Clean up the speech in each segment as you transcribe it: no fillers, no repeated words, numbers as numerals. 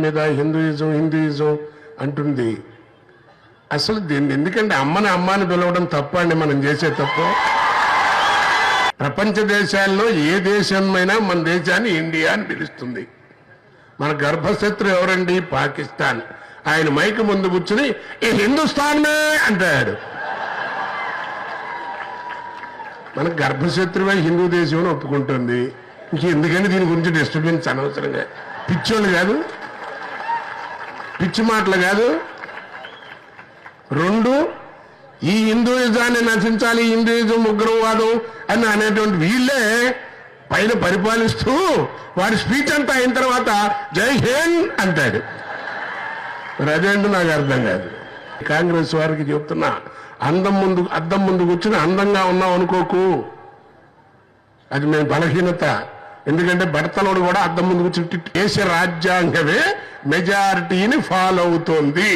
మీద హిందూయిజం అంటుంది. అసలు దీన్ని ఎందుకంటే అమ్మని పిలవడం తప్ప అండి మనం చేసే తప్పు. ప్రపంచ దేశాల్లో ఏ దేశమైనా మన దేశాన్ని ఇండియా అని పిలుస్తుంది. మన గర్భశత్రు ఎవరండి? పాకిస్తాన్. ఆయన మైక్ ముందు కూర్చుని ఈ హిందుస్థాన్మే అంటాడు. మన గర్భశత్రువే హిందూ దేశం అని ఒప్పుకుంటుంది. ఇంకెందుకని దీని గురించి డిస్టర్బెన్స్ అనవసరంగా. పిచ్చోళ్ళు కాదు, పిచ్చి మాటలు కాదు. రెండు, ఈ హిందూయిజాన్ని నశించాలి, హిందూయిజం ఉగ్రవాదం అని అనేటువంటి వీళ్ళే పైన పరిపాలిస్తూ వాడి స్పీచ్ అంతా అయిన తర్వాత జై హింద్ అంటాడు. మరి అదేంటో నాకు అర్థం కాదు. కాంగ్రెస్ వారికి చెప్తున్నా, అద్దం ముందు కూర్చుని అందంగా ఉన్నాం అనుకోకు. అది మేము బలహీనత. ఎందుకంటే భర్తలోడు కూడా అద్దం ముందు కూర్చుని దేశ రాజ్యాంగమే మెజారిటీని ఫాలో అవుతోంది.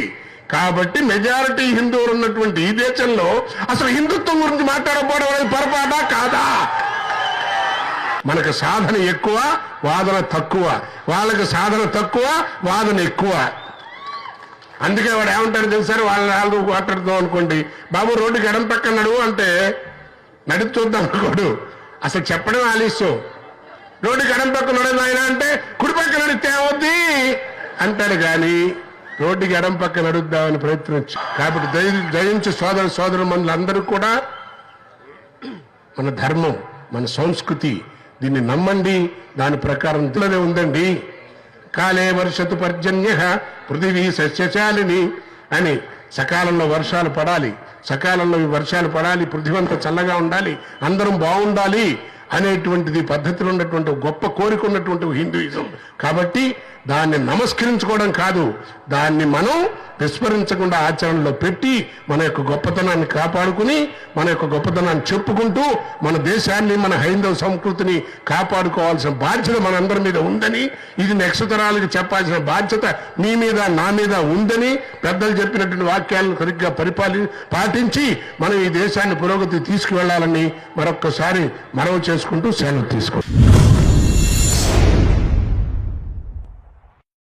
కాబట్టి మెజారిటీ హిందువులు ఉన్నటువంటి ఈ దేశంలో అసలు హిందుత్వం గురించి మాట్లాడకపోవడం అనేది పొరపాటా కాదా? మనకు సాధన ఎక్కువ, వాదన తక్కువ. వాళ్ళకి సాధన తక్కువ, వాదన ఎక్కువ. అందుకే వాడు ఏమంటారు తెలుసారు, వాళ్ళు మాట్లాడుతాం అనుకోండి, బాబు రోడ్డుకి ఎడం పక్కన నడువు అంటే నడిచి చూద్దాం అనుకోడు. అసలు చెప్పడం ఆలస్యం. రోడ్డుకి ఎడం పక్కన నడదు ఆయన అంటే కుడి పక్క నడిస్తే ఏమవుద్ది అంటాడు. కానీ రోడ్డుకి ఎడం పక్క నడుద్దామని ప్రయత్నించు. కాబట్టి దయించి సోదరుమణులు అందరూ కూడా మన ధర్మం, మన సంస్కృతి, దీన్ని నమ్మండి. దాని ప్రకారం ఇంట్లోనే ఉందండి. కాలే వర్షతు పర్జన్య పృథివీ సస్యశాలిని అని సకాలంలో వర్షాలు పడాలి, సకాలంలో వర్షాలు పడాలి, పృథివీ అంతా చల్లగా ఉండాలి, అందరం బాగుండాలి అనేటువంటిది పద్ధతిలో ఉన్నటువంటి గొప్ప కోరిక ఉన్నటువంటి హిందూయిజం. కాబట్టి దాన్ని నమస్కరించుకోవడం కాదు, దాన్ని మనం విస్మరించకుండా ఆచరణలో పెట్టి మన యొక్క గొప్పతనాన్ని కాపాడుకుని, మన యొక్క గొప్పతనాన్ని చెప్పుకుంటూ మన దేశాన్ని, మన హైందవ సంస్కృతిని కాపాడుకోవాల్సిన బాధ్యత మనందరి మీద ఉందని, ఇది నెక్స్ట్ తరాలకు చెప్పాల్సిన బాధ్యత మీ మీద, నా మీద ఉందని పెద్దలు చెప్పినటువంటి వాక్యాలను సరిగ్గా పాటించి మనం ఈ దేశాన్ని పురోగతి తీసుకువెళ్లాలని మరొక్కసారి మనవి చేసుకుంటూ సెలవు తీసుకుంటాం.